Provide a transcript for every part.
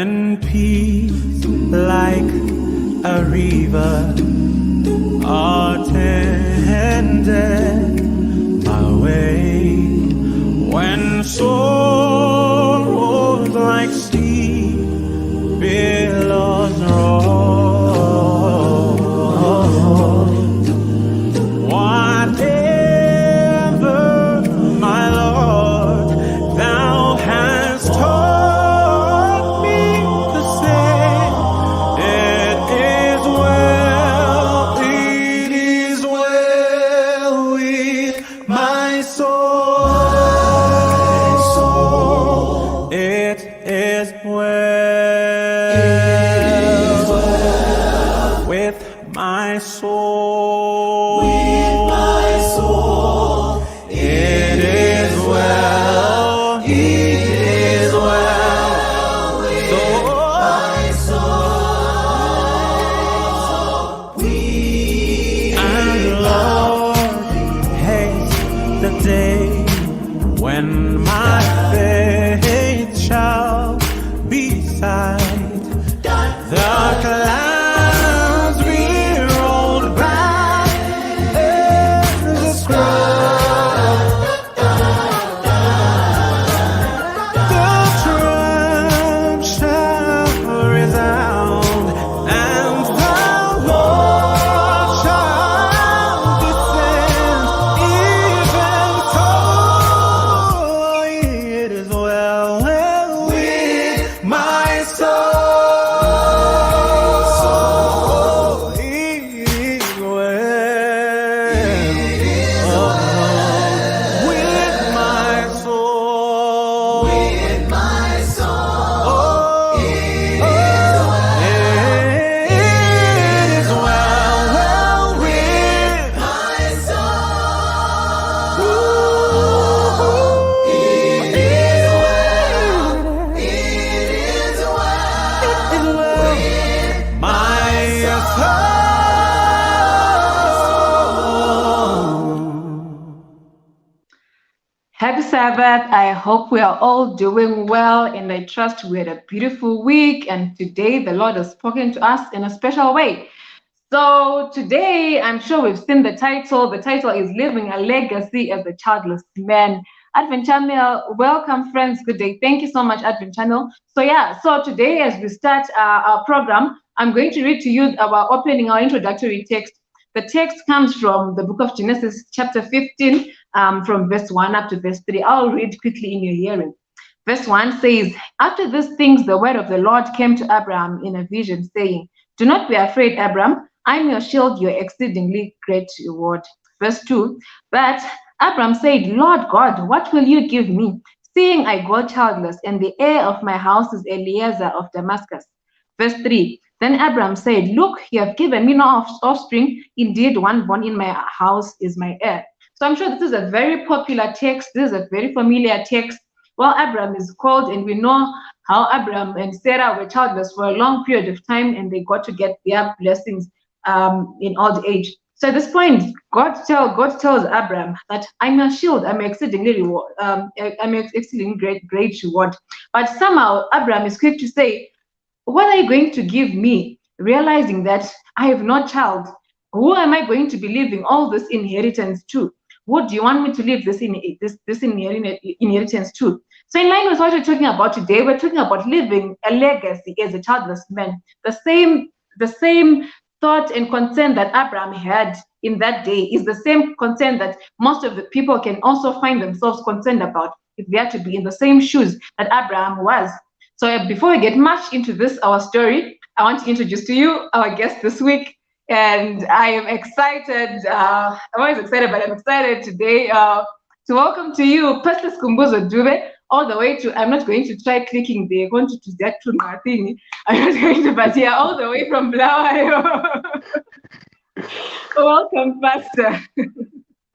when peace like a river attended my way, when sorrows like sea billows roll, whatever, my Lord, thou hast taught me to say, it is well with my soul. It is well with my soul. It is well. It is well with my soul. And Lord, haste the day when my faith shall be sight. The clouds be rolled back as the scroll. The trump shall resound, and the Lord shall descend. Even so, it is well with my soul. It is well with my soul. With my soul. It is well with my soul. It is well. It is well with my soul. Happy Sabbath. I hope we are all doing well, and I trust we had a beautiful week. And today the Lord has spoken to us in a special way. So today, I'm sure we've seen the title. The title is Living a Legacy as a Childless Man. Advent Channel, welcome friends. Good day. Thank you so much, Advent Channel. So today, as we start our program, I'm going to read to you our introductory text. The text comes from the book of Genesis, chapter 15, from verse 1 up to verse 3. I'll read quickly in your hearing. Verse 1 says, after these things, the word of the Lord came to Abraham in a vision, saying, do not be afraid, Abram. I'm your shield, your exceedingly great reward. Verse 2, but Abram said, Lord God, what will you give me, seeing I go childless, and the heir of my house is Eliezer of Damascus? Verse 3, then Abram said, look, you have given me no offspring. Indeed, one born in my house is my heir. So I'm sure this is a very popular text. This is a very familiar text. Well, Abram is called, and we know how Abram and Sarah were childless for a long period of time, and they got to get their blessings in old age. So at this point, God tells Abram that I'm your shield, I'm exceedingly great reward. But somehow Abram is quick to say, what are you going to give me? Realizing that I have no child. Who am I going to be leaving all this inheritance to? What do you want me to leave this inheritance to? So in line with what we're talking about today, we're talking about living a legacy as a childless man. The same thought and concern that Abraham had in that day is the same concern that most of the people can also find themselves concerned about if they are to be in the same shoes that Abraham was. So before we get much into this, our story, I want to introduce to you our guest this week. And I am excited. I'm always excited, but I'm excited today to welcome to you Pastor Skhumbuzo Dube, all the way to, I'm not going to try clicking the going to that to thing. I'm not going to, but yeah, all the way from Bulawayo. Welcome, Pastor.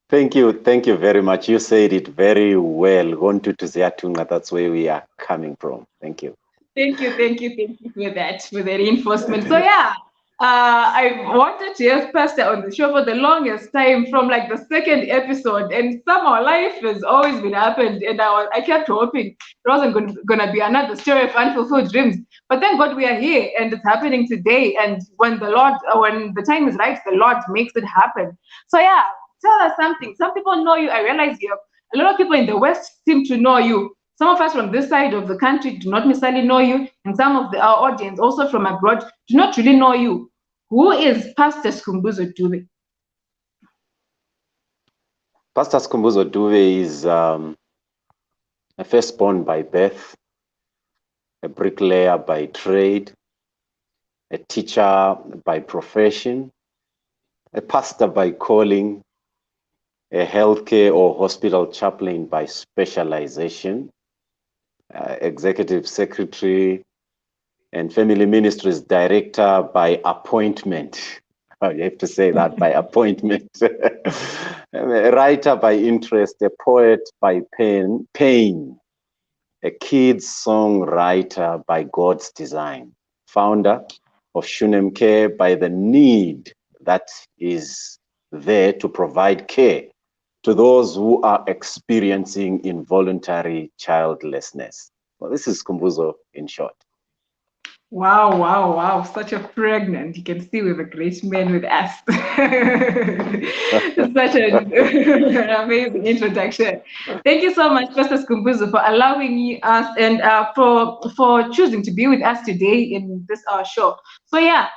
Thank you very much. You said it very well. That's where we are coming from. Thank you. Thank you for that, for the reinforcement. So yeah, I wanted to have Pastor on the show for the longest time, from like the second episode, and somehow life has always been happened, and I kept hoping it wasn't gonna be another story of unfulfilled dreams. But thank God we are here, and it's happening today. And when the time is right, the Lord makes it happen. So yeah, tell us something. Some people know you. I realize here a lot of people in the West seem to know you. Some of us from this side of the country do not necessarily know you, and some of our audience, also from abroad, do not really know you. Who is Pastor Skhumbuzo Dube? Pastor Skhumbuzo Dube is a firstborn by birth, a bricklayer by trade, a teacher by profession, a pastor by calling, a healthcare or hospital chaplain by specialization, executive secretary, and family ministries director by appointment. You have to say that, by appointment. A writer by interest, a poet by pain, a kid's songwriter by God's design, founder of Shunem Care by the need that is there to provide care to those who are experiencing involuntary childlessness. Well, this is Skhumbuzo in short. Wow, wow, wow. Such a pregnant. You can see we're a great man with us. Such an amazing introduction. Thank you so much, Pastor Skhumbuzo, for allowing us and for choosing to be with us today in this our show. So yeah,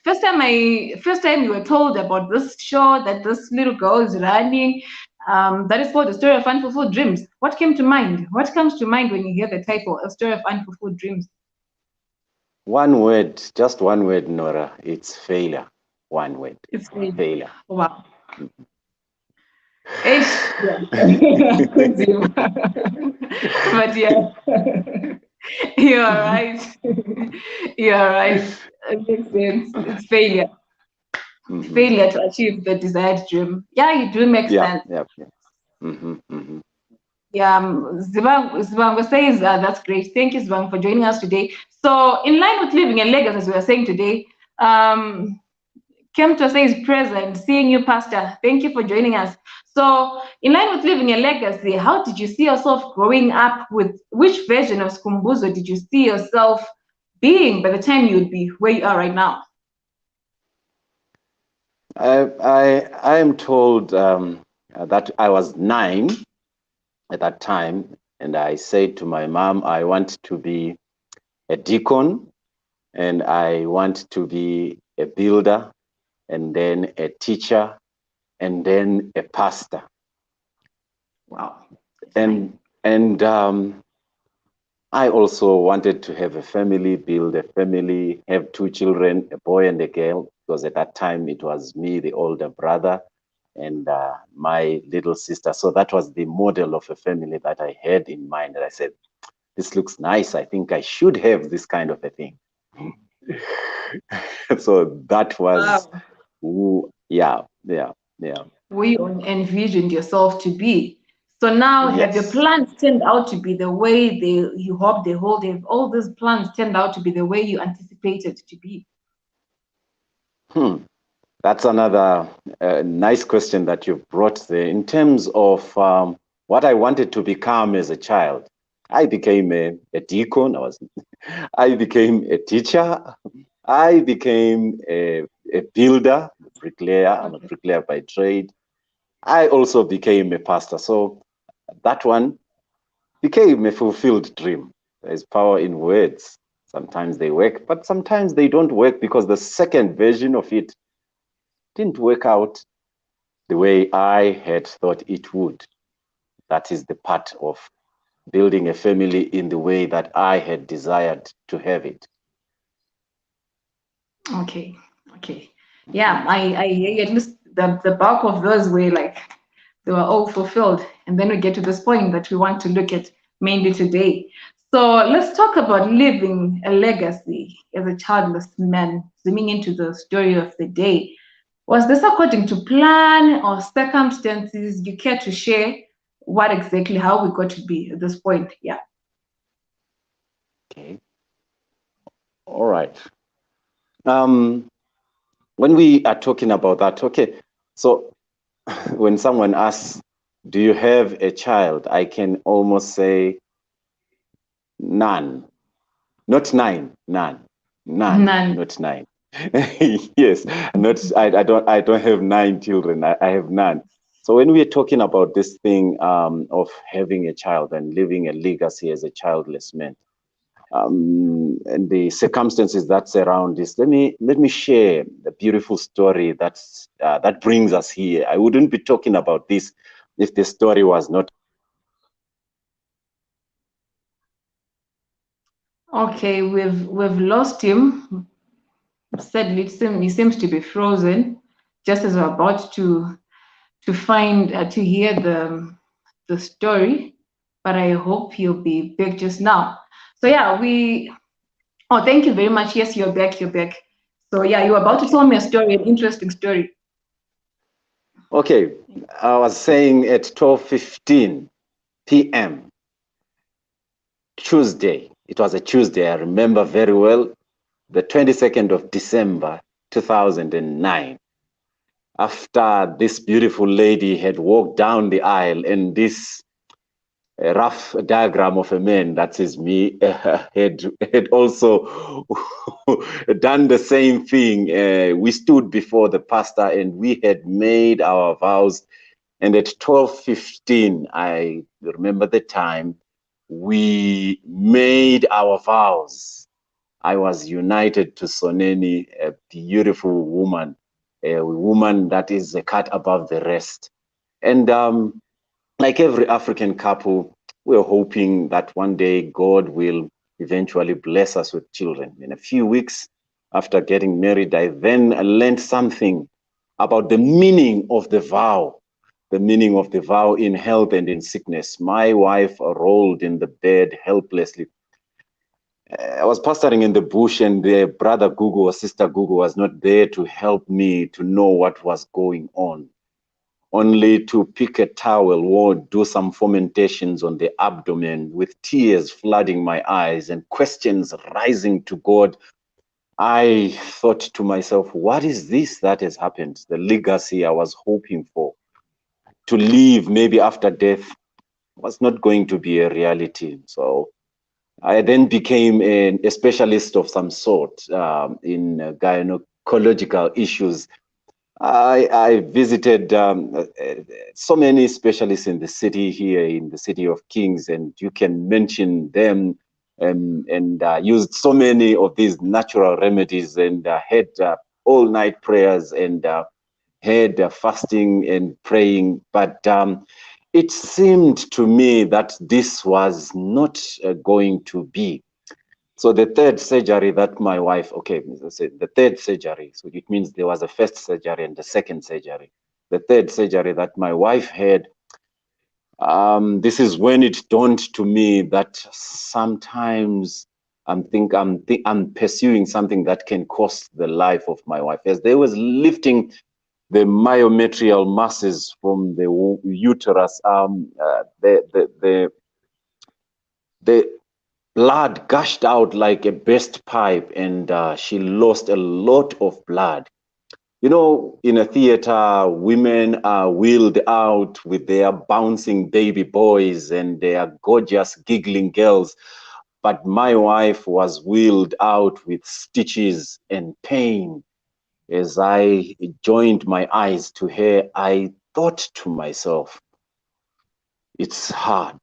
first time you were told about this show that this little girl is running, that is called The Story of Unfulfilled Dreams. What came to mind? What comes to mind when you hear the title, A Story of Unfulfilled Dreams? One word, just one word, Nora. It's failure. One word. It's failure. Wow. But yeah, you're right. You're right. It makes sense. It's failure. Mm-hmm. Failure to achieve the desired dream. Yeah, you do make sense. Yeah. Mm-hmm, mm-hmm. Yeah, Zibango says that's great. Thank you, Zibango, for joining us today. So, in line with living a legacy, as we were saying today, Kemto says present, seeing you, Pastor. Thank you for joining us. So, in line with living a legacy, how did you see yourself growing up? With which version of Skhumbuzo did you see yourself being by the time you'd be where you are right now? I am told that I was 9 at that time, and I said to my mom, I want to be a deacon, and I want to be a builder, and then a teacher, and then a pastor. Wow. And I also wanted to have a family, build a family, have 2 children, a boy and a girl, because at that time it was me, the older brother, and my little sister. So that was the model of a family that I had in mind. And I said, this looks nice. I think I should have this kind of a thing. So that was, who, yeah. Where you envisioned yourself to be. So now, Yes. have your plans turned out to be the way you hope they hold? Have all these plans turned out to be the way you anticipated to be? That's another nice question that you brought there. In terms of what I wanted to become as a child, I became a deacon. I became a teacher. I became a builder, a bricklayer. I'm a bricklayer by trade. I also became a pastor. So that one became a fulfilled dream. There's power in words. Sometimes they work, but sometimes they don't work because the second version of it didn't work out the way I had thought it would. That is the part of building a family in the way that I had desired to have it. Okay. Yeah, I hear at least the bulk of those were like, they were all fulfilled. And then we get to this point that we want to look at mainly today. So let's talk about living a legacy as a childless man, zooming into the story of the day. Was this according to plan or circumstances? You care to share what exactly, how we got to be at this point? Yeah. Okay. All right. when we are talking about that, okay, so when someone asks, do you have a child? I can almost say none. Not nine, none. None, None. not nine. Yes, not I don't have 9 children. I have none. So when we are talking about this thing of having a child and leaving a legacy as a childless man, and the circumstances that surround this, let me share the beautiful story that brings us here. I wouldn't be talking about this if the story was not. Okay, we've lost him. Sadly, he seems to be frozen. Just as we're about to hear the story, but I hope he'll be back just now. So yeah, oh, thank you very much. Yes, you're back. You're back. So yeah, you were about to tell me a story, an interesting story. Okay, I was saying at 12:15 p.m. Tuesday. It was a Tuesday. I remember very well, the 22nd of December, 2009. After this beautiful lady had walked down the aisle, and this rough diagram of a man, that is me, had also done the same thing. We stood before the pastor and we had made our vows. And at 12:15, I remember the time, we made our vows. I was united to Soneni, a beautiful woman, a woman that is a cut above the rest. And like every African couple, we're hoping that one day God will eventually bless us with children. In a few weeks after getting married, I then learned something about the meaning of the vow in health and in sickness. My wife rolled in the bed helplessly. I was pastoring in the bush, and the brother Google or sister Google was not there to help me to know what was going on, only to pick a towel or do some fomentations on the abdomen with tears flooding my eyes and questions rising to God. I thought to myself, what is this that has happened? The legacy I was hoping for to leave maybe after death was not going to be a reality. So I then became a specialist of some sort in gynecological issues. I visited so many specialists in the city here, in the city of Kings, and you can mention them, and used so many of these natural remedies, and had all-night prayers, and had fasting and praying. But it seemed to me that this was not going to be. So the third surgery that my wife, okay, the third surgery, so it means there was a first surgery and the second surgery. The third surgery that my wife had, this is when it dawned to me that sometimes I'm pursuing something that can cost the life of my wife. As they was lifting the myometrial masses from the uterus, the blood gushed out like a burst pipe, and she lost a lot of blood. You know, in a theater, women are wheeled out with their bouncing baby boys and their gorgeous giggling girls. But my wife was wheeled out with stitches and pain. As I joined my eyes to her, I thought to myself, it's hard.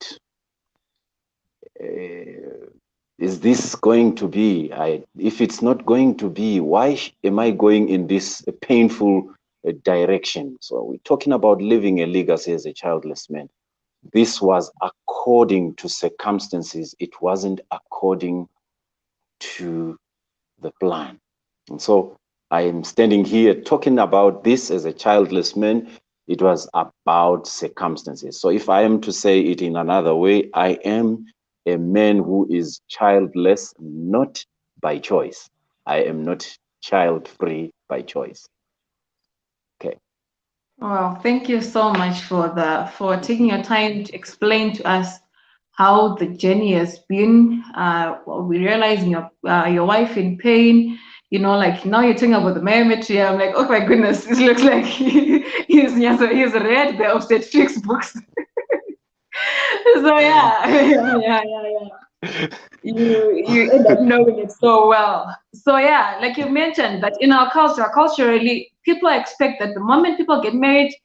Is this going to be? If it's not going to be, why am I going in this painful direction? So we're talking about living a legacy as a childless man. This was according to circumstances. It wasn't according to the plan. And so I am standing here talking about this as a childless man. It was about circumstances. So if I am to say it in another way, I am a man who is childless, not by choice. I am not child-free by choice. Okay. Well, thank you so much for taking your time to explain to us how the journey has been. We're realizing your wife in pain, you know, like now you're talking about the biometry. I'm like, oh my goodness, it looks like he's read the obstetrics books. So yeah, you end up knowing it so well. So yeah, like you mentioned, that in our culture, culturally, people expect that the moment people get married,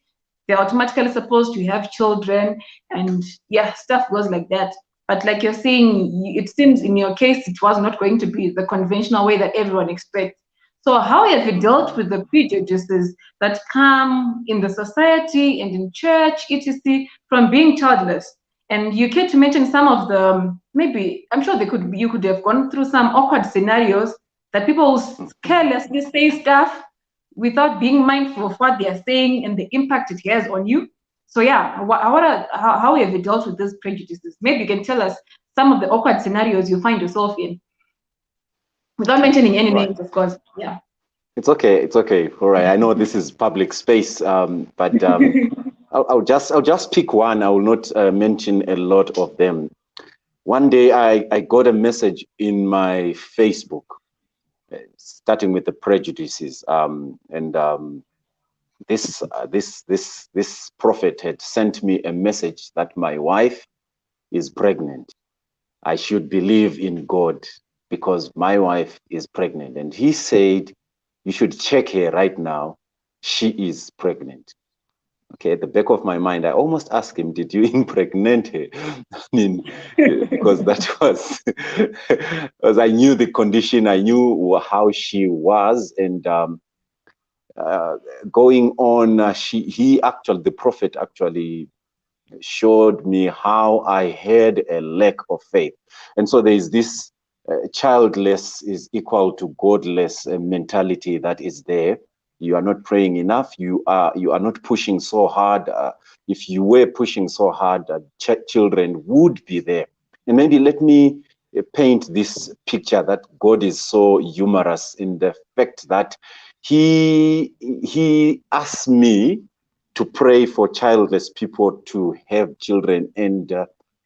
they're automatically supposed to have children, and yeah, stuff goes like that. But like you're saying, it seems in your case it was not going to be the conventional way that everyone expects. So how have you dealt with the prejudices that come in the society and in church, etc., from being childless? And you care to mention some of the, maybe I'm sure you could have gone through some awkward scenarios that people will carelessly say stuff without being mindful of what they are saying and the impact it has on you. So yeah, how have you dealt with these prejudices? Maybe you can tell us some of the awkward scenarios you find yourself in, without mentioning any Right. names, of course. Yeah. It's okay. It's okay. All right. I know this is public space, but I'll just pick one. I will not mention a lot of them. One day I got a message in my Facebook, starting with the prejudices, and this prophet had sent me a message that my wife is pregnant. I should believe in God because my wife is pregnant, and he said you should check her right now. She is pregnant. Okay, at the back of my mind, I almost asked him, did you impregnate her? I mean, because that was, because I knew the condition, I knew how she was, and going on, the prophet actually showed me how I had a lack of faith. And so there's this childless is equal to godless mentality that is there. You are not praying enough. You are not pushing so hard. If you were pushing so hard, children would be there. And maybe let me paint this picture that God is so humorous in the fact that he asked me to pray for childless people to have children, and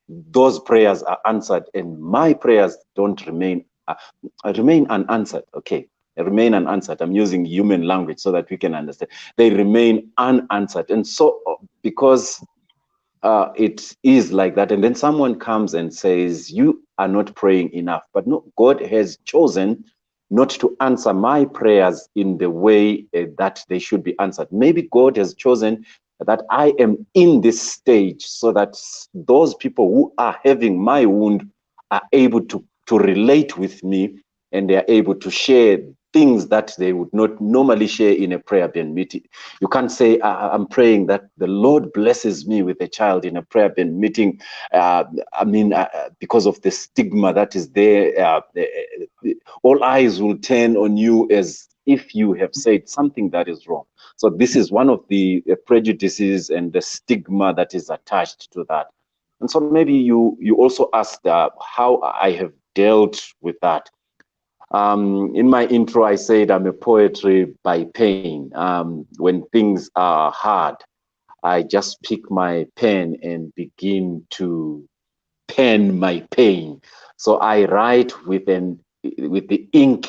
those prayers are answered, and my prayers don't remain unanswered. Okay, they remain unanswered. I'm using human language so that we can understand. They remain unanswered, and so because it is like that, and then someone comes and says you are not praying enough, but no, God has chosen not to answer my prayers in the way that they should be answered. Maybe God has chosen that I am in this stage so that those people who are having my wound are able to relate with me, and they are able to share things that they would not normally share in a prayer band meeting. You can't say, I'm praying that the Lord blesses me with a child in a prayer band meeting. Because of the stigma that is there, all eyes will turn on you as if you have said something that is wrong. So this is one of the prejudices and the stigma that is attached to that. And so maybe you also asked how I have dealt with that. In my intro, I said I'm a poetry by pain. When things are hard, I just pick my pen and begin to pen my pain. So I write with the ink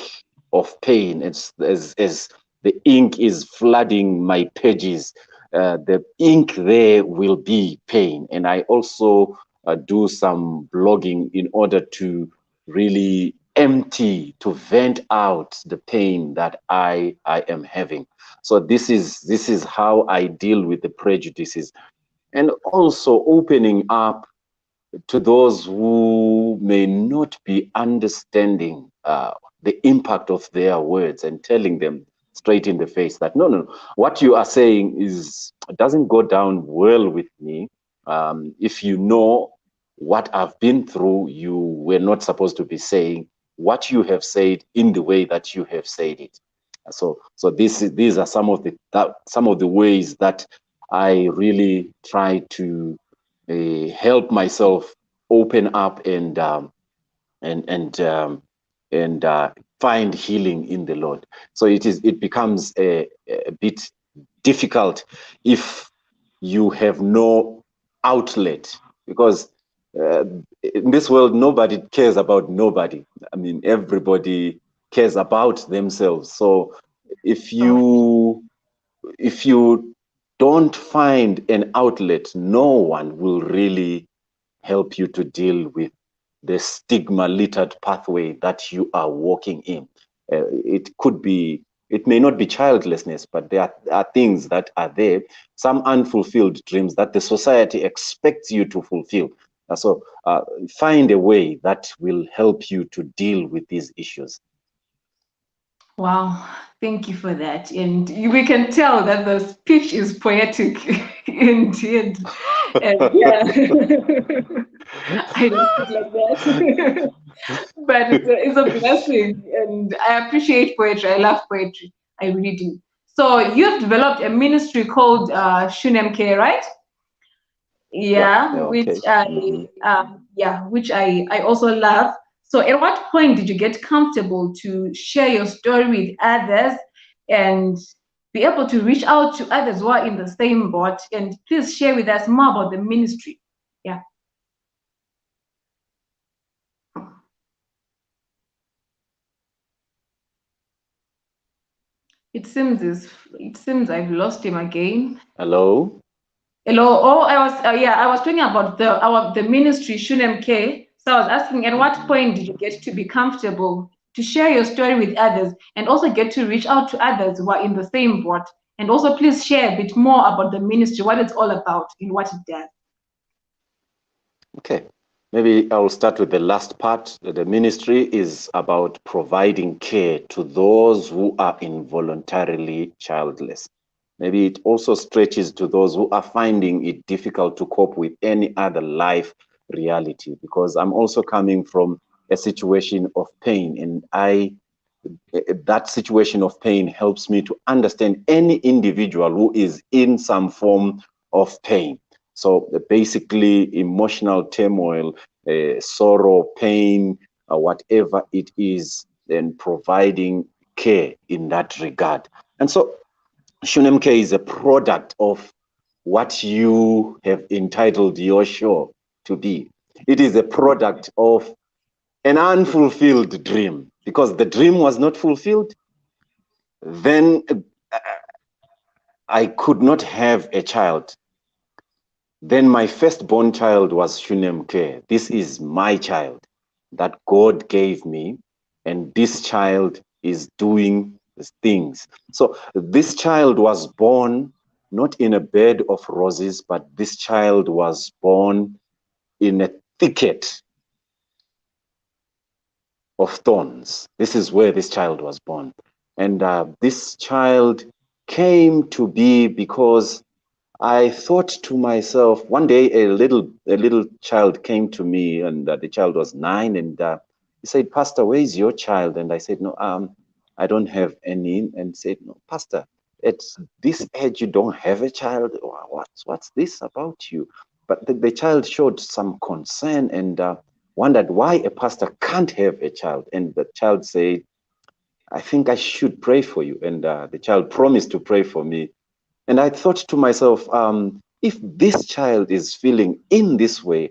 of pain as the ink is flooding my pages. The ink there will be pain, and I also do some blogging in order to really empty, to vent out the pain that I am having. So this is how I deal with the prejudices, and also opening up to those who may not be understanding the impact of their words, and telling them straight in the face that no, what you are saying doesn't go down well with me. If you know what I've been through, you were not supposed to be saying what you have said in the way that you have said it. So these are some of the ways that I really try to help myself open up and find healing in the Lord. So it becomes a bit difficult if you have no outlet, because in this world nobody cares about nobody. I mean, everybody cares about themselves. So if you don't find an outlet, no one will really help you to deal with the stigma littered pathway that you are walking in. It may not be childlessness, but there are things that are there, some unfulfilled dreams that the society expects you to fulfill. So find a way that will help you to deal with these issues. Wow, thank you for that. And we can tell that the speech is poetic indeed. And yeah, I don't speak like that. But it's a blessing. And I appreciate poetry. I love poetry. I really do. So you've developed a ministry called Shunemke, right? Yeah, Okay. which I also love. So at what point did you get comfortable to share your story with others and be able to reach out to others who are in the same boat? And please share with us more about the ministry. Yeah. It seems I've lost him again. Hello? Hello. Oh, I was talking about the ministry Shunem K. So I was asking, at what point did you get to be comfortable to share your story with others and also get to reach out to others who are in the same boat? And also, please share a bit more about the ministry, what it's all about, and what it does. Okay. Maybe I'll start with the last part. The ministry is about providing care to those who are involuntarily childless. Maybe it also stretches to those who are finding it difficult to cope with any other life reality, because I'm also coming from a situation of pain, and that situation of pain helps me to understand any individual who is in some form of pain. So basically, emotional turmoil, sorrow, pain, whatever it is, then providing care in that regard. And so Shunemke is a product of what you have entitled your show to be. It is a product of an unfulfilled dream, because the dream was not fulfilled. Then I could not have a child. Then my firstborn child was Shunemke. This is my child that God gave me, and this child is doing things. So this child was born not in a bed of roses, but this child was born in a thicket of thorns. This is where this child was born. And this child came to be because I thought to myself, one day a little child came to me, and the child was 9, and he said, "Pastor, where is your child?" And I said, "No, I don't have any." And he said, "No, Pastor, at this age you don't have a child. What's this about you?" But the child showed some concern and wondered why a pastor can't have a child. And the child said, "I think I should pray for you." And the child promised to pray for me. And I thought to myself, if this child is feeling in this way,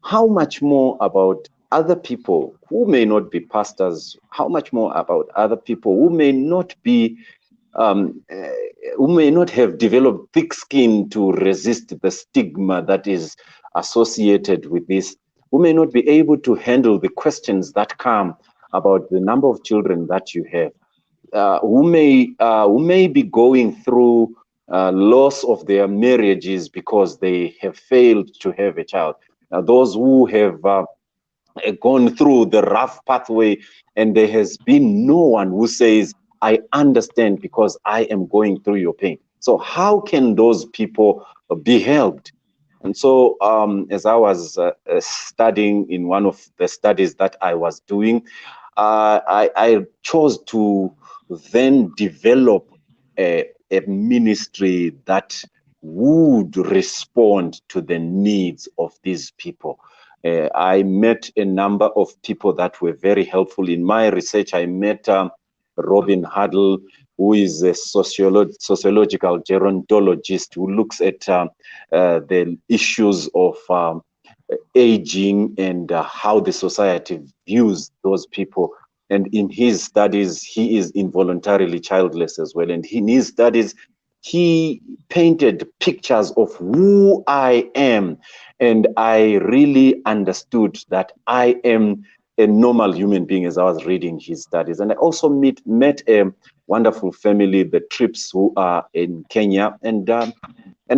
how much more about other people who may not be pastors? How much more about other people who may not be, who may not have developed thick skin to resist the stigma that is associated with this, who may not be able to handle the questions that come about the number of children that you have, who may be going through loss of their marriages because they have failed to have a child. Those who have gone through the rough pathway, and there has been no one who says, "I understand because I am going through your pain." So how can those people be helped? And so as I was studying in one of the studies that I was doing, I chose to then develop a ministry that would respond to the needs of these people. I met a number of people that were very helpful in my research. I met Robin Huddle, who is a sociological gerontologist who looks at the issues of aging and how the society views those people. And in his studies, he is involuntarily childless as well. And in his studies, he painted pictures of who I am. And I really understood that I am a normal human being as I was reading his studies. And I also met a wonderful family, the Trips, who are in Kenya. And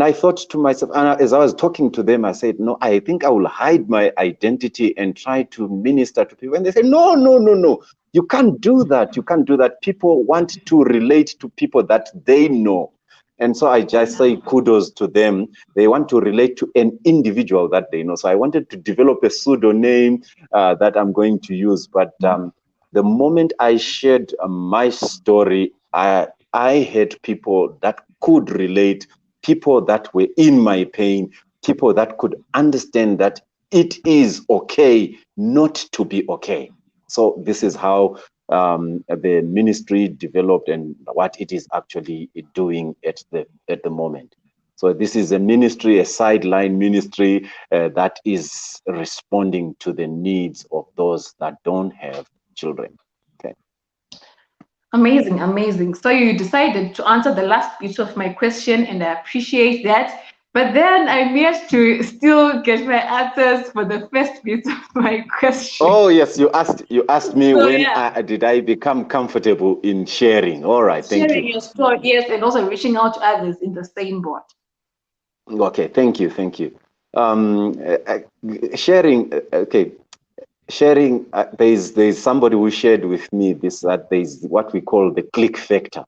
I thought to myself, and as I was talking to them, I said, no, I think I will hide my identity and try to minister to people. And they said, no, no, no, no. You can't do that. You can't do that. People want to relate to people that they know. And so I just say kudos to them. They want to relate to an individual that they know. So I wanted to develop a pseudonym that I'm going to use. But the moment I shared my story, I had people that could relate, people that were in my pain, people that could understand that it is okay not to be okay. So this is how the ministry developed and what it is actually doing at the moment. So this is a ministry, a sideline ministry that is responding to the needs of those that don't have children. Okay. Amazing, amazing. So you decided to answer the last bit of my question, and I appreciate that. But then I managed to still get my answers for the first bit of my question. Oh yes, you asked me So, when yeah. did I become comfortable in sharing. All right, thank Sharing you. your story, yes, and also reaching out to others in the same boat. Okay, thank you, thank you. Sharing, okay, sharing. There's somebody who shared with me this, that there's what we call the click factor.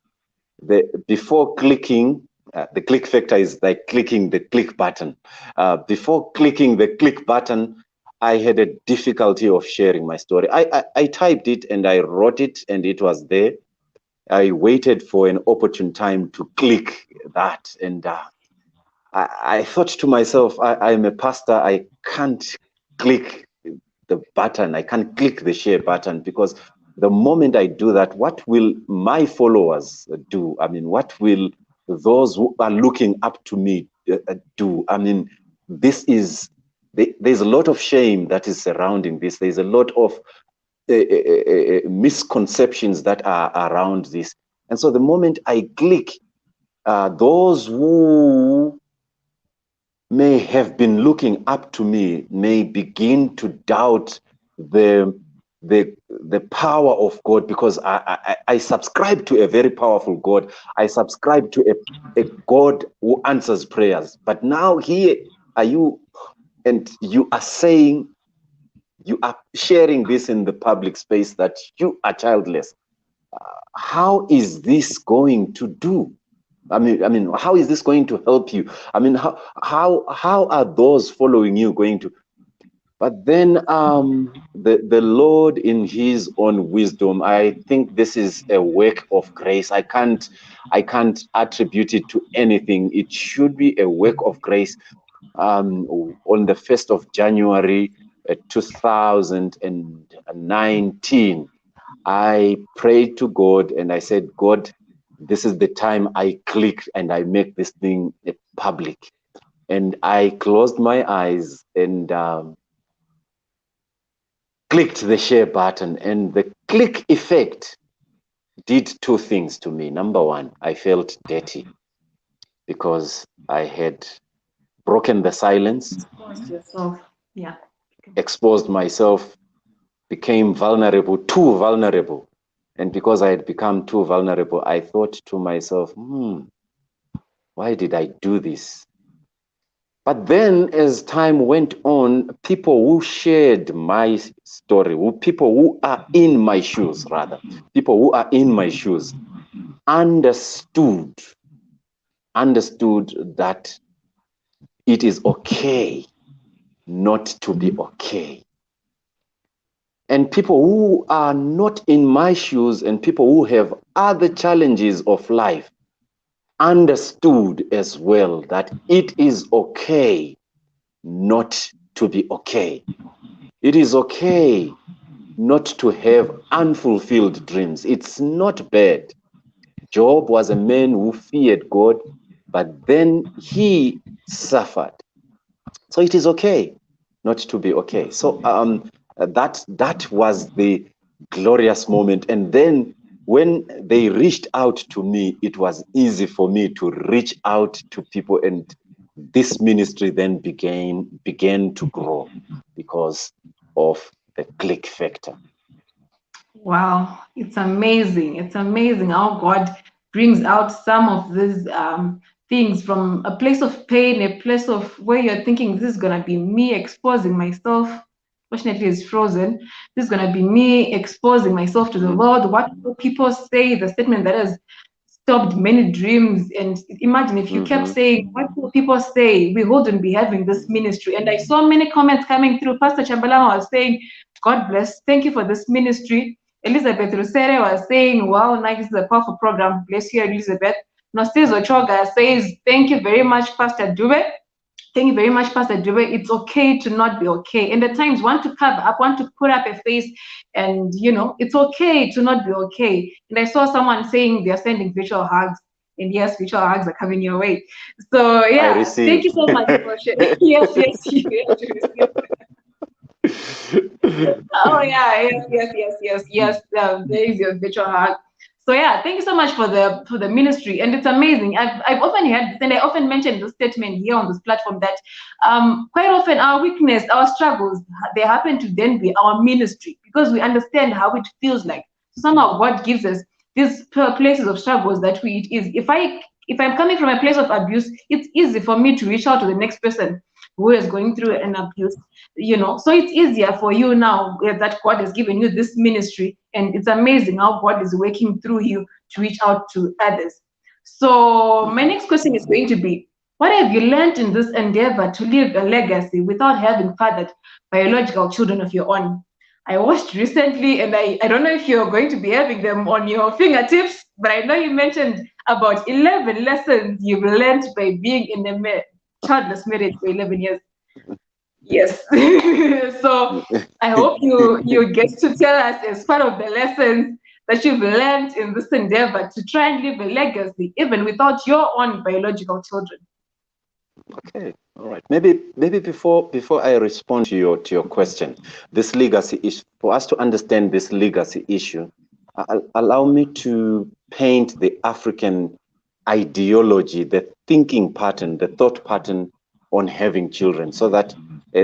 Before clicking, the click factor is like clicking the click button. Before clicking the click button, I had a difficulty of sharing my story. I typed it and I wrote it and it was there. I waited for an opportune time to click that, and I thought to myself, I'm a pastor, I can't click the button, I can't click the share button, because the moment I do that, what will my followers do? I mean, what will those who are looking up to me do? I mean, there's a lot of shame that is surrounding this. There's a lot of misconceptions that are around this. And so the moment I click, those who may have been looking up to me may begin to doubt the power of God, because I subscribe to a very powerful God. I subscribe to a God who answers prayers. But now here are you, and you are saying, you are sharing this in the public space that you are childless. How is this going to do? I mean, how is this going to help you? I mean, how are those following you going to? But then the Lord, in His own wisdom, I think this is a work of grace. I can't attribute it to anything. It should be a work of grace. On the 1st of January 2019, I prayed to God and I said, God, this is the time I click and I make this thing public. And I closed my eyes and clicked the share button, and the click effect did two things to me. Number one, I felt dirty because I had broken the silence, Exposed yourself. Yeah. exposed myself, became vulnerable, too vulnerable. And because I had become too vulnerable, I thought to myself, why did I do this? But then as time went on, people who shared my story, people who are in my shoes, understood that it is okay not to be okay. And people who are not in my shoes and people who have other challenges of life understood as well that it is okay not to be okay. It is okay not to have unfulfilled dreams. It's not bad. Job was a man who feared God, but then he suffered. So it is okay not to be okay. So that was the glorious moment. And then when they reached out to me, it was easy for me to reach out to people, and this ministry then began to grow because of the click factor. Wow, it's amazing. It's amazing how God brings out some of these things from a place of pain, a place of where you're thinking, this is going to be me exposing myself. Fortunately, it's frozen. This is going to be me exposing myself to the world. What will people say? The statement that has stopped many dreams. And imagine if you kept saying, what will people say? We wouldn't be having this ministry. And I saw many comments coming through. Pastor Chambalama was saying, God bless. Thank you for this ministry. Elizabeth Rusere was saying, wow, nice, this is a powerful program. Bless you, Elizabeth. Nosizo Choga says, thank you very much, Pastor Dube. Thank you very much, Pastor Dube. It's okay to not be okay. And at times, want to cover up, want to put up a face, and it's okay to not be okay. And I saw someone saying they're sending virtual hugs, and yes, virtual hugs are coming your way. So yeah, thank you so much for sharing. Yes, oh yeah, yes. There is your virtual hug. So yeah, thank you so much for the ministry, and it's amazing. I've often heard this, and I often mention this statement here on this platform that quite often our weakness, our struggles, they happen to then be our ministry because we understand how it feels like. So somehow God gives us these places of struggles that it is. If I'm coming from a place of abuse, it's easy for me to reach out to the next person who is going through an abuse, so it's easier for you now that God has given you this ministry, and it's amazing how God is working through you to reach out to others. So my next question is going to be, what have you learned in this endeavor to leave a legacy without having fathered biological children of your own? I watched recently, and I don't know if you're going to be having them on your fingertips, but I know you mentioned about 11 lessons you've learned by being in a childless marriage for 11 years. Yes. So I hope you get to tell us as part of the lessons that you've learned in this endeavor to try and leave a legacy even without your own biological children. Okay, all right. Maybe before I respond to your question, this legacy issue, for us to understand this legacy issue, allow me to paint the African ideology, the thinking pattern, the thought pattern on having children, so that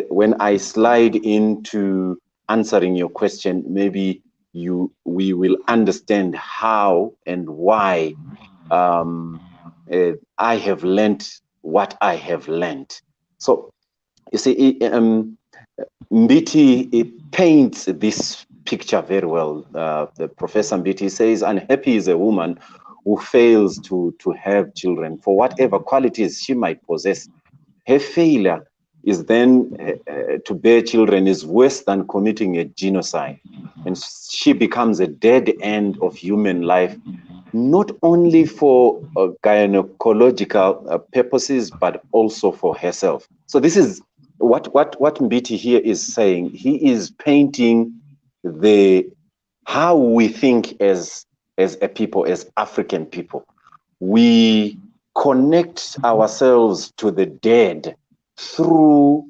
when I slide into answering your question, maybe we will understand how and why I have learned what I have learned. So you see, Mbiti, it paints this picture very well. The Professor Mbiti says, unhappy is a woman who fails to have children for whatever qualities she might possess. Her failure is then to bear children is worse than committing a genocide. And she becomes a dead end of human life, not only for gynecological purposes, but also for herself. So this is what Mbiti here is saying. He is painting how we think as a people, as African people. We connect ourselves to the dead through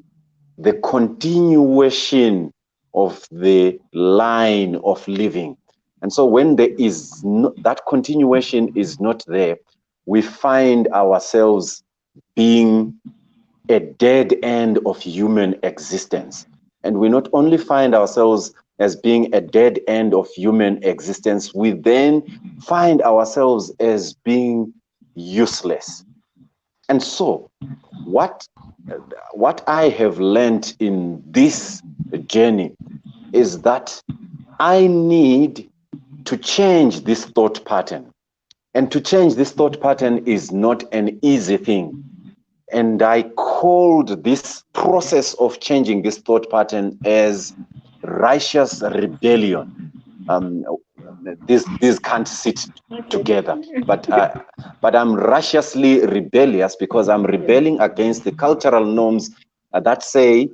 the continuation of the line of living. And so when there is that continuation is not there, we find ourselves being a dead end of human existence. And we not only find ourselves as being a dead end of human existence, we then find ourselves as being useless. And so what I have learned in this journey is that I need to change this thought pattern. And to change this thought pattern is not an easy thing. And I called this process of changing this thought pattern as righteous rebellion. These can't sit together, but I'm righteously rebellious because I'm rebelling against the cultural norms that say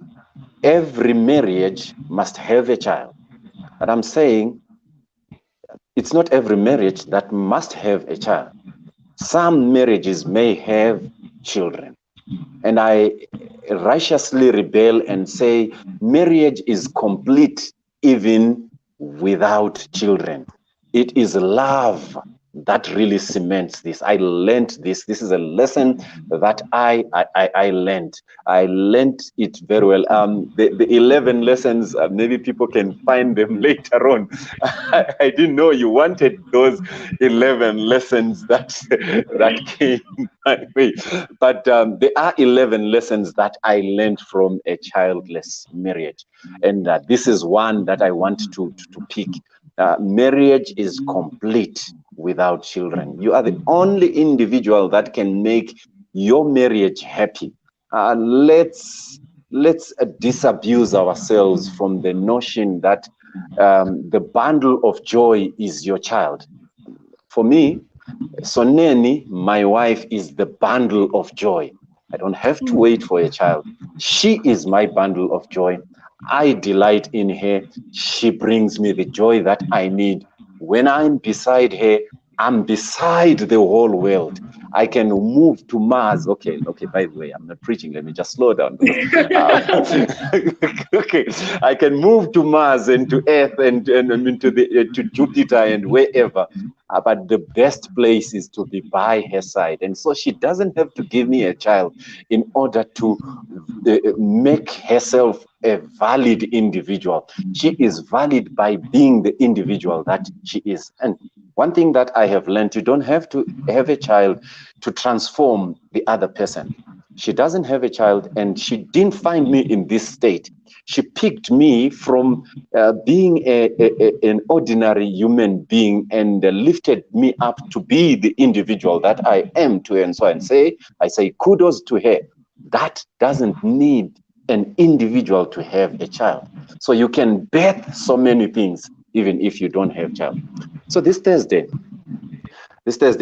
every marriage must have a child. And I'm saying it's not every marriage that must have a child. Some marriages may have children. And I righteously rebel and say marriage is complete even without children. It is love that really cements this. I learned this. This is a lesson that I learned. I learned it very well. The 11 lessons, maybe people can find them later on. I didn't know you wanted those 11 lessons that came my way. But there are 11 lessons that I learned from a childless marriage. And this is one that I want to pick. Marriage is complete without children. You are the only individual that can make your marriage happy. Let's disabuse ourselves from the notion that the bundle of joy is your child. For me, Soneni, my wife, is the bundle of joy. I don't have to wait for a child. She is my bundle of joy. I delight in her. She brings me the joy that I need. When I'm beside her, I'm beside the whole world. I can move to Mars. Okay, by the way, I'm not preaching. Let me just slow down. Because, okay, I can move to Mars and to Earth and to Jupiter and wherever. But the best place is to be by her side. And so she doesn't have to give me a child in order to make herself a valid individual. She is valid by being the individual that she is. And one thing that I have learned, you don't have to have a child to transform the other person. She doesn't have a child, and she didn't find me in this state. She picked me from being an ordinary human being and lifted me up to be the individual that I am to her. And so I say kudos to her. That doesn't need an individual to have a child. So you can birth so many things even if you don't have a child. So this Thursday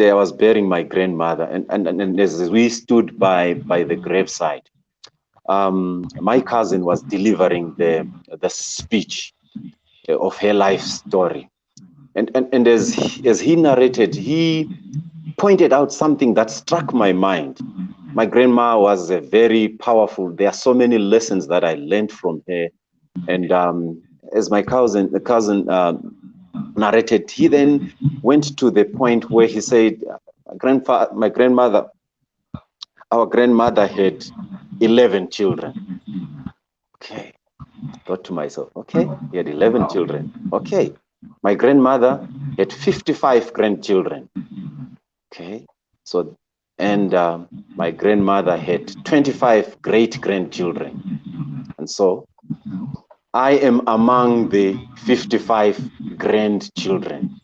I was burying my grandmother, and as we stood by the graveside, my cousin was delivering the speech of her life story, and as he narrated, he pointed out something that struck my mind. My grandma was a very powerful. There are so many lessons that I learned from her, and as my cousin narrated, he then went to the point where he said, our grandmother had 11 children. Okay, thought to myself, okay, he had 11 children. Okay, my grandmother had 55 grandchildren. Okay, so, and my grandmother had 25 great-grandchildren. And so I am among the 55 grandchildren.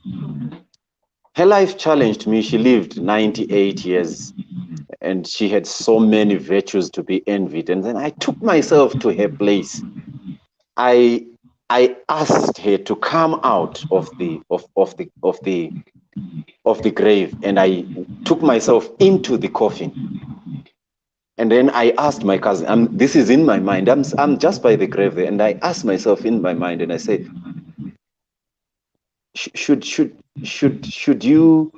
Her life challenged me. She lived 98 years and she had so many virtues to be envied. And then I took myself to her place. I asked her to come out of the grave, and I took myself into the coffin. And then I asked my cousin, this is in my mind, I'm just by the grave there, and I asked myself in my mind, and I said, should you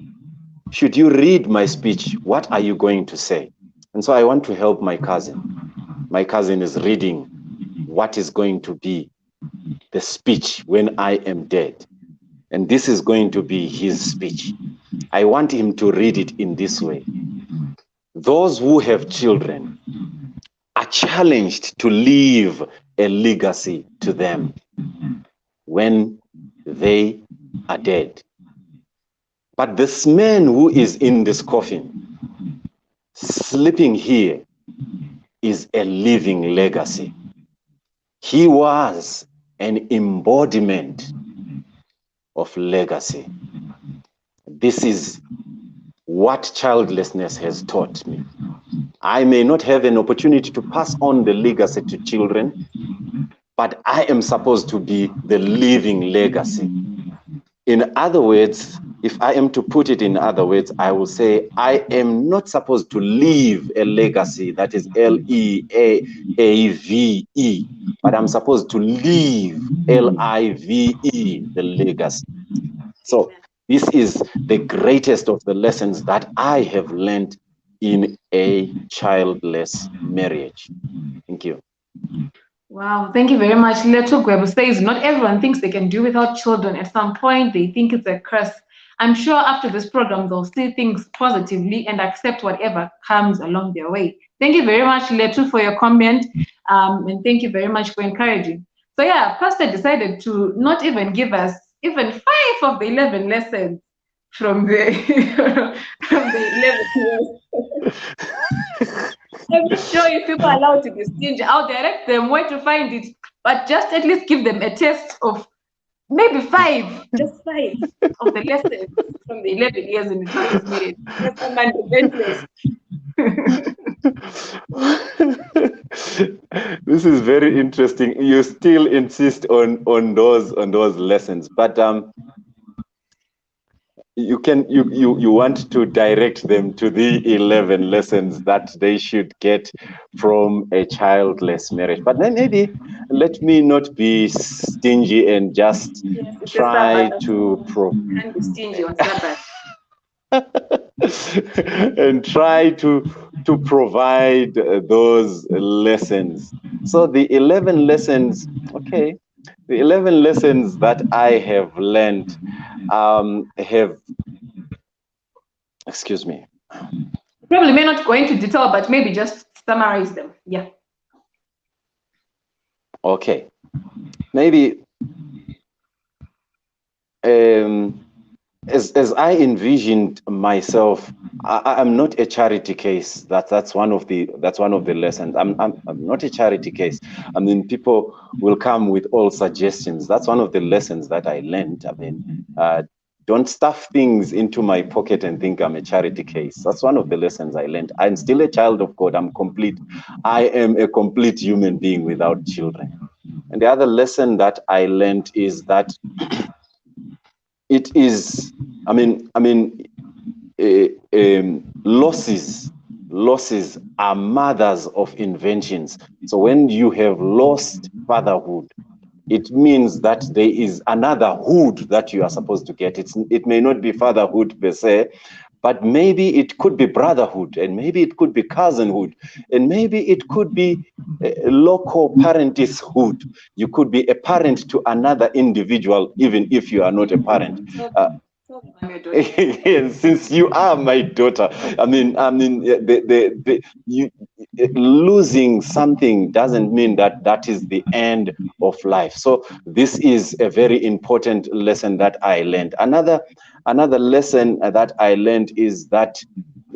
read my speech? What are you going to say? And so I want to help my cousin. My cousin is reading what is going to be the speech when I am dead. And this is going to be his speech. I want him to read it in this way. Those who have children are challenged to leave a legacy to them when they are dead. But this man who is in this coffin, sleeping here, is a living legacy. He was an embodiment of legacy. This is what childlessness has taught me. I may not have an opportunity to pass on the legacy to children, but I am supposed to be the living legacy. In other words, if I am to put it in other words, I will say I am not supposed to leave a legacy that is L-E-A-V-E, but I'm supposed to leave L-I-V-E, the legacy. So this is the greatest of the lessons that I have learned in a childless marriage. Thank you. Wow, thank you very much. Leto Gwebo says not everyone thinks they can do without children. At some point, they think it's a curse. I'm sure after this program, they'll see things positively and accept whatever comes along their way. Thank you very much, Leto, for your comment. And thank you very much for encouraging. So yeah, Pastor decided to not even give us even 5 of the 11 lessons from the from the 11 years. I'm not sure if people are allowed to be stingy. I'll direct them where to find it, but just at least give them a test of maybe 5, just 5 of the lessons from the 11 years in the Chinese marriage. Yes, someone relentless. This is very interesting. You still insist on those lessons, but you want to direct them to the 11 lessons that they should get from a childless marriage. But then maybe let me not be stingy and just try to Can't be stingy on Sabbath. and try to provide those lessons. So the 11 lessons, okay, the 11 lessons that I have learned have, excuse me. Probably may not go into detail, but maybe just summarize them. Yeah. Okay. Maybe as I envisioned myself, I'm not a charity case. That's one of the lessons. I'm not a charity case. I mean, people will come with all suggestions. That's one of the lessons that I learned. I mean, don't stuff things into my pocket and think I'm a charity case. That's one of the lessons I learned. I'm still a child of God. I'm complete. I am a complete human being without children. And the other lesson that I learned is that it is, losses are mothers of inventions. So when you have lost fatherhood, it means that there is another hood that you are supposed to get. It may not be fatherhood per se, but maybe it could be brotherhood, and maybe it could be cousinhood, and maybe it could be local parenthood. You could be a parent to another individual, even if you are not a parent. Since you are my daughter, losing something doesn't mean that is the end of life. So this is a very important lesson that I learned. Another lesson that I learned is that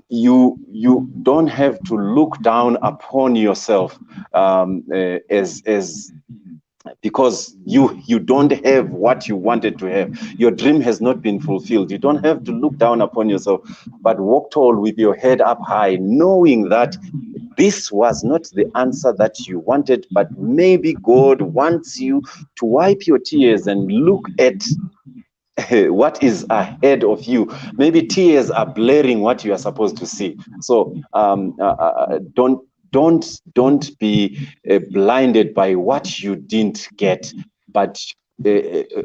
you don't have to look down upon yourself as because you don't have what you wanted to have. Your dream has not been fulfilled. You don't have to look down upon yourself, but walk tall with your head up high, knowing that this was not the answer that you wanted, but maybe God wants you to wipe your tears and look at what is ahead of you. Maybe tears are blurring what you are supposed to see. So don't be blinded by what you didn't get, but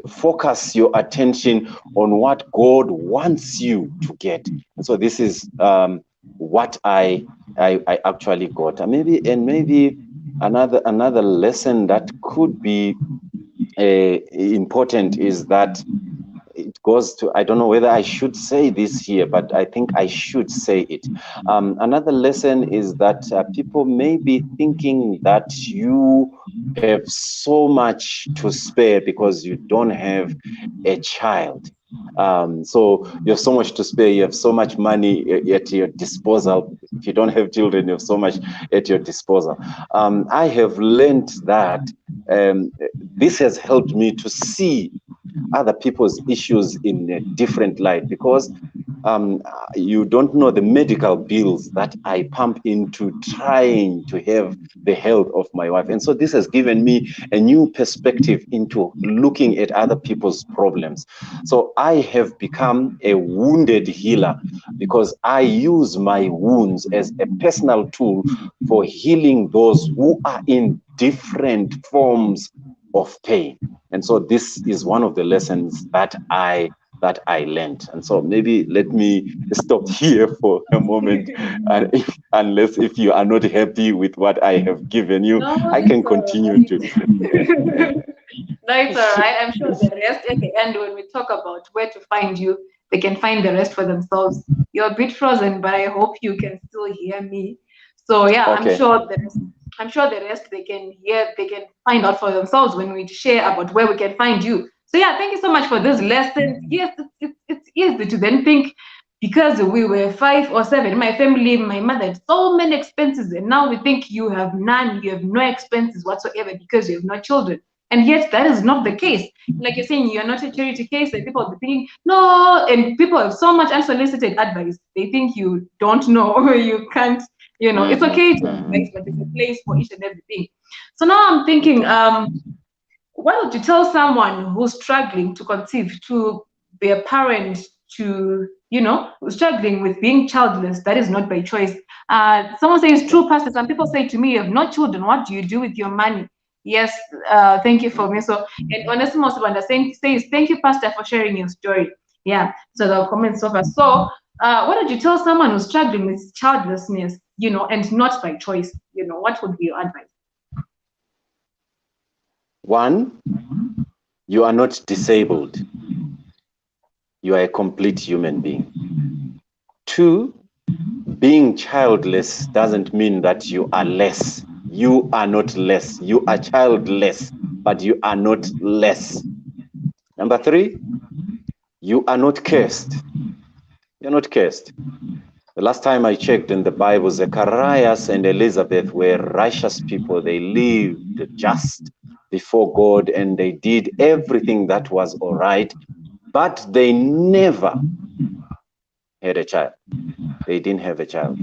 focus your attention on what God wants you to get. And so this is what I actually got. And maybe another lesson that could be important is that it goes to, I don't know whether I should say this here, but I think I should say it. Another lesson is that people may be thinking that you have so much to spare because you don't have a child. So you have so much to spare, you have so much money at your disposal. If you don't have children, you have so much at your disposal. I have learned that this has helped me to see other people's issues in a different light, because you don't know the medical bills that I pump into trying to have the health of my wife. And so this has given me a new perspective into looking at other people's problems. So I have become a wounded healer because I use my wounds as a personal tool for healing those who are in different forms of pain. And so this is one of the lessons that I that I learned. And so maybe let me stop here for a moment. And unless if you are not happy with what I have given you, No, I can it's all continue right. to. No, it's all right. I'm sure the rest at the end, when we talk about where to find you, they can find the rest for themselves. You're a bit frozen, but I hope you can still hear me. So yeah, Okay. I'm sure the rest they can hear, they can find out for themselves when we share about where we can find you. So yeah, thank you so much for this lesson. Yes, it's easy to then think because we were 5 or 7, my family, my mother had so many expenses, and now we think you have none, you have no expenses whatsoever because you have no children. And yet that is not the case. Like you're saying, you're not a charity case, and people will be thinking, no, and people have so much unsolicited advice. They think you don't know, you can't, it's okay to advise, but there's a place for each and everything. So now I'm thinking, what would you tell someone who's struggling to conceive, to be a parent, to, who's struggling with being childless? That is not by choice. Someone says, true, pastor. Some people say to me, you have no children. What do you do with your money? Yes, thank you for me. So, and Onesimus says, thank you, pastor, for sharing your story. Yeah, so the comments over. So, what would you tell someone who's struggling with childlessness, and not by choice? What would be your advice? One, you are not disabled. You are a complete human being. Two, being childless doesn't mean that you are less. You are not less. You are childless, but you are not less. Number three, you are not cursed. You're not cursed. The last time I checked in the Bible, Zacharias and Elizabeth were righteous people. They lived just before God and they did everything that was all right, but they never had a child. They didn't have a child.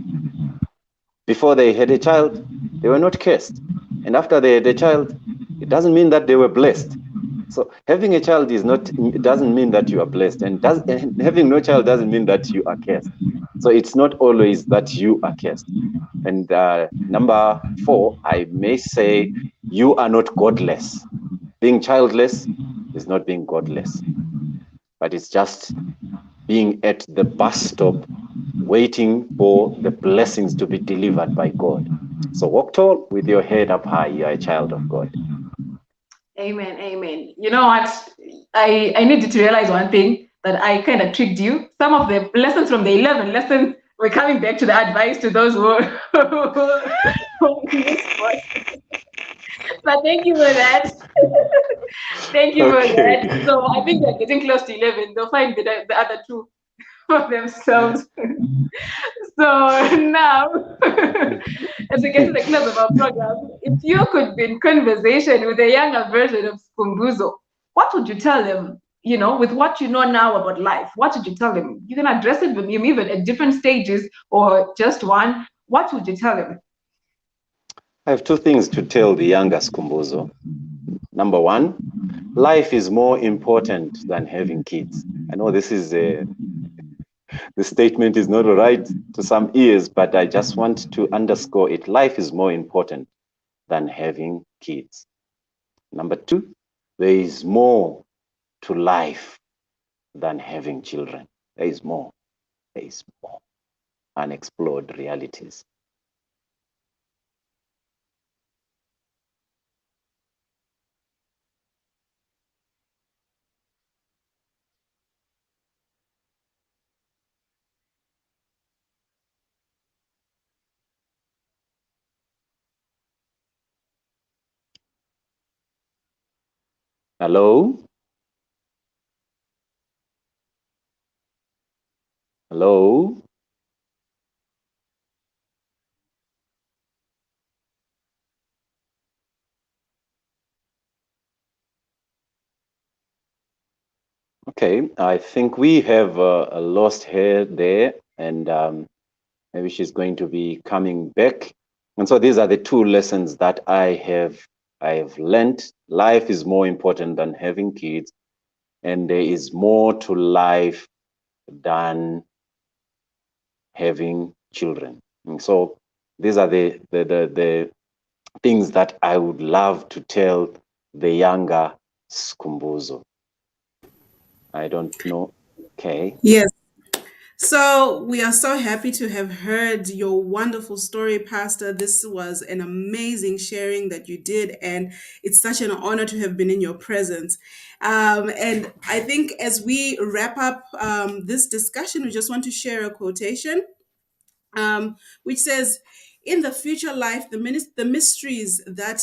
Before they had a child, they were not cursed. And after they had a child, it doesn't mean that they were blessed. So having a child doesn't mean that you are blessed, and having no child doesn't mean that you are cursed. So it's not always that you are cursed. And number 4, I may say, you are not godless. Being childless is not being godless, but it's just being at the bus stop waiting for the blessings to be delivered by God. So walk tall with your head up high. You are a child of God. Amen, amen. You know what? I needed to realize one thing, that I kind of tricked you. Some of the lessons from the 11 lessons, we're coming back to the advice to those who but thank you for that. Thank you for Okay. that. So I think they're getting close to 11. They'll find the other two for themselves. So now, as we get to the close of our program, if you could be in conversation with a younger version of Skhumbuzo, what would you tell them? With what you know now about life, what would you tell them? You can address it with him even at different stages or just one. What would you tell him? I have 2 things to tell the younger Skhumbuzo. Number 1, life is more important than having kids. I know this is the statement is not right to some ears, but I just want to underscore it. Life is more important than having kids. Number 2, there is more to life than having children. There is more. There is more unexplored realities. Hello? Hello? Okay, I think we have lost her there, and maybe she's going to be coming back. And so these are the 2 lessons that I have learned. Life is more important than having kids, and there is more to life than having children. And so these are the things that I would love to tell the younger Skhumbuzo. I don't know. Okay. Yes. So we are so happy to have heard your wonderful story, Pastor. This was an amazing sharing that you did, and it's such an honor to have been in your presence. And I think as we wrap up this discussion, we just want to share a quotation which says, "In the future life, the mysteries that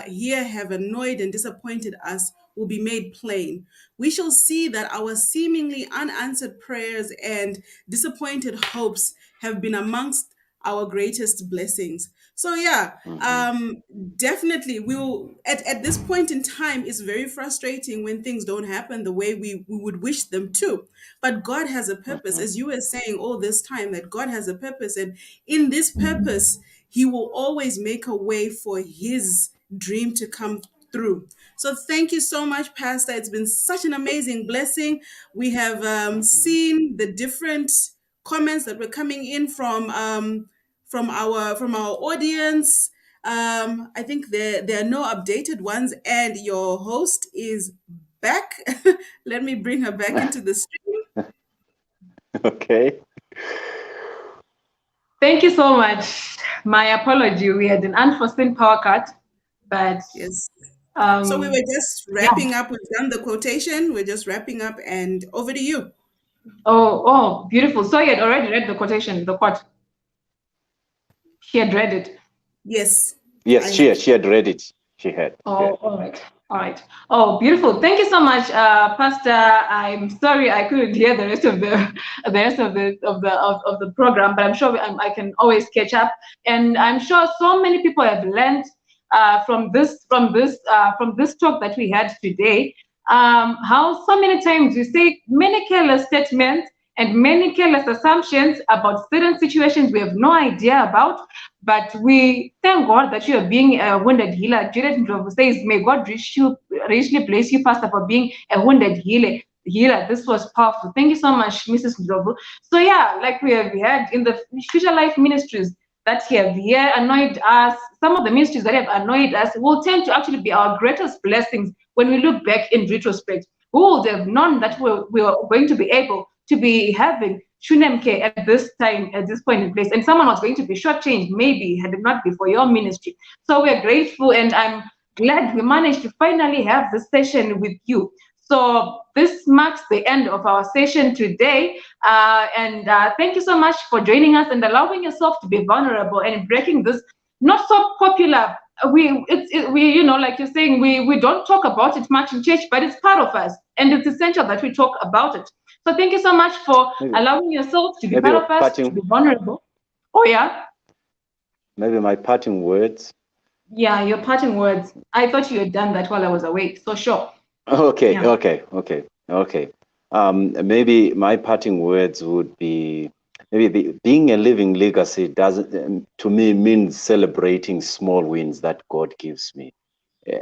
here have annoyed and disappointed us will be made plain. We shall see that our seemingly unanswered prayers and disappointed hopes have been amongst our greatest blessings." So yeah, Mm-hmm. definitely we'll at this point in time, it's very frustrating when things don't happen the way we would wish them to. But God has a purpose, Mm-hmm. as you were saying all this time, that God has a purpose, and in this purpose, He will always make a way for His dream to come through. So thank you so much, Pastor. It's been such an amazing blessing. We have Mm-hmm. seen the different comments that were coming in from our audience. I think there are no updated ones, and your host is back. Let me bring her back into the stream. Okay. Thank you so much. My apology. We had an unforeseen power cut, but Yes. So we um, were just yeah. wrapping up. We've done the quotation. We're just wrapping up, and over to you. Oh, beautiful. So you had already read the quotation, the quote. She had read it. Yes, I Yes, have. she had read it. She had. Oh, all right. All right. Oh, beautiful. Thank you so much, Pastor. I'm sorry I couldn't hear the rest of the program, but I'm sure I can always catch up. And I'm sure so many people have learned from this talk that we had today. How so many times we say many careless statements and many careless assumptions about certain situations we have no idea about, but we thank God that you are being a wounded healer. Juliet Ndlovu says, "May God richly bless you, Pastor, for being a wounded healer." This was powerful. Thank you so much, Mrs. Ndlovu. So yeah, like we have had in the Future Life Ministries that have here annoyed us, some of the ministries that have annoyed us will tend to actually be our greatest blessings when we look back in retrospect. Who would have known that we were going to be able to be having Shunemke at this time, at this point in place, and someone was going to be shortchanged, maybe had it not been for your ministry. So we're grateful, and I'm glad we managed to finally have this session with you. So this marks the end of our session today, and thank you so much for joining us and allowing yourself to be vulnerable and breaking this not so popular. We like you're saying, we don't talk about it much in church, but it's part of us, and it's essential that we talk about it. So thank you so much for Maybe, allowing yourself to be maybe part your of us, to parting, be vulnerable. Oh yeah, maybe my parting words. yeah. Your parting words. I thought you had done that while I was away. So sure. Okay, Yeah. okay, okay, okay. Maybe my parting words would be maybe being a living legacy doesn't to me means celebrating small wins that God gives me.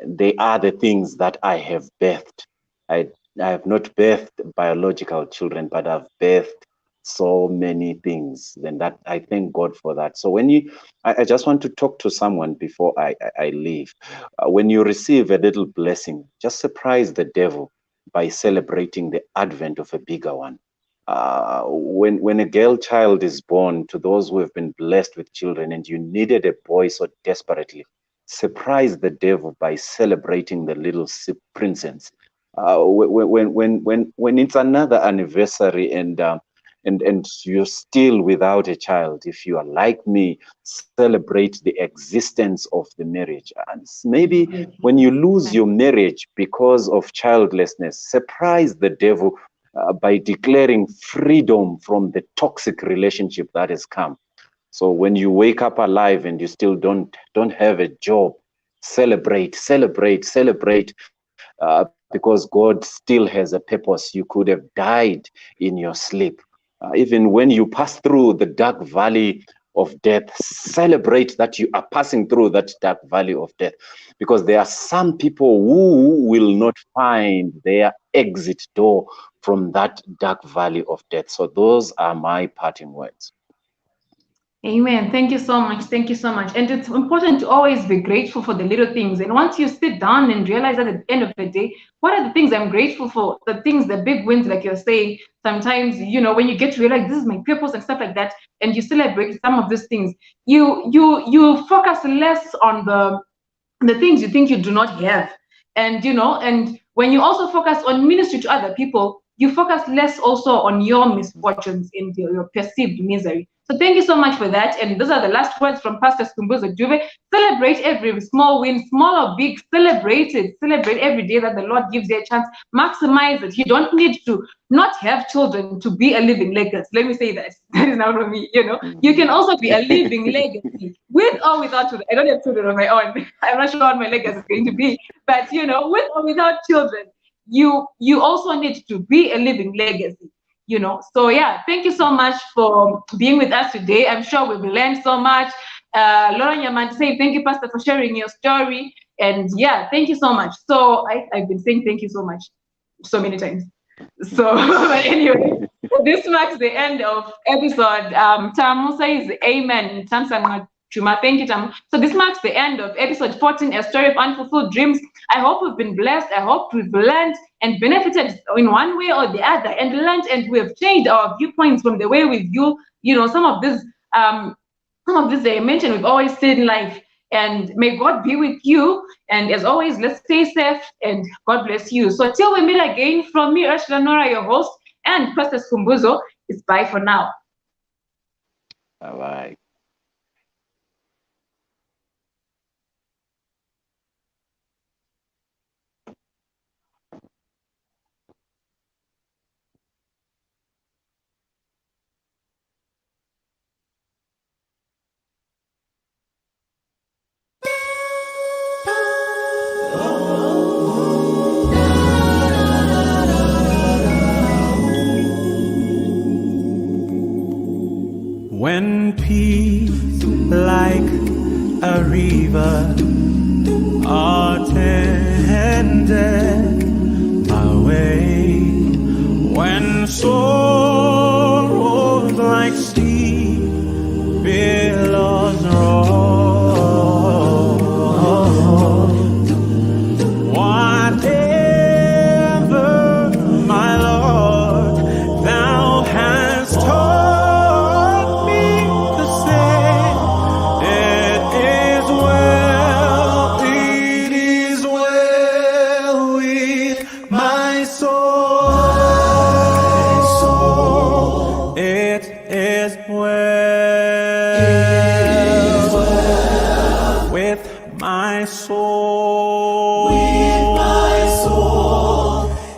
They are the things that I have birthed. I I have not birthed biological children, but I've birthed so many things, and that I thank God for that. So I just want to talk to someone before I leave. When you receive a little blessing, just surprise the devil by celebrating the advent of a bigger one. When a girl child is born, to those who have been blessed with children, and you needed a boy so desperately, surprise the devil by celebrating the little princess. When it's another anniversary and you're still without a child, if you are like me, celebrate the existence of the marriage. And maybe when you lose your marriage because of childlessness, surprise the devil by declaring freedom from the toxic relationship that has come. So when you wake up alive and you still don't have a job, celebrate, celebrate, celebrate, because God still has a purpose. You could have died in your sleep. Even when you pass through the dark valley of death, celebrate that you are passing through that dark valley of death, because there are some people who will not find their exit door from that dark valley of death. So those are my parting words. Amen. Thank you so much. Thank you so much. And it's important to always be grateful for the little things. And once you sit down and realize at the end of the day, what are the things I'm grateful for? The things, the big wins, like you're saying, sometimes, when you get to realize this is my purpose and stuff like that, and you celebrate some of these things, you focus less on the things you think you do not have. And when you also focus on ministry to other people, you focus less also on your misfortunes and your perceived misery. So thank you so much for that. And those are the last words from Pastor Skhumbuzo Dube. Celebrate every small win, small or big. Celebrate it. Celebrate every day that the Lord gives you a chance. Maximize it. You don't need to not have children to be a living legacy. Let me say that. That is not from me. You can also be a living legacy with or without children. I don't have children of my own. I'm not sure what my legacy is going to be. But with or without children, you also need to be a living legacy. So yeah, thank you so much for being with us today. I'm sure we've learned so much. Lauren Yaman saying thank you, Pastor, for sharing your story. And yeah, thank you so much. So I've been saying thank you so much so many times. So but anyway, this marks the end of episode. Tamu says amen. Chuma, thank you, Tamu. So this marks the end of episode 14, A Story of Unfulfilled Dreams. I hope we've been blessed. I hope we've learned and benefited in one way or the other, and learned, and we have changed our viewpoints from the way we view, some of this dimension we've always seen in life. And may God be with you. And as always, let's stay safe, and God bless you. So till we meet again, from me, Ursula Nora, your host, and Pastor Skhumbuzo, it's bye for now. Bye-bye. When peace like a river attended my way, when sorrows like sea billows roll, whatever, my Lord, thou hast taught me to say, it is well with my soul. It is well with my soul.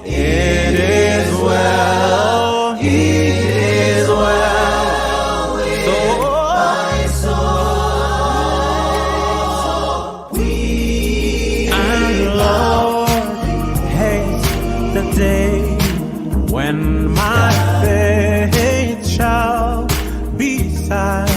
It is well. It is well with my soul. And Lord, haste the day when my faith shall be silent.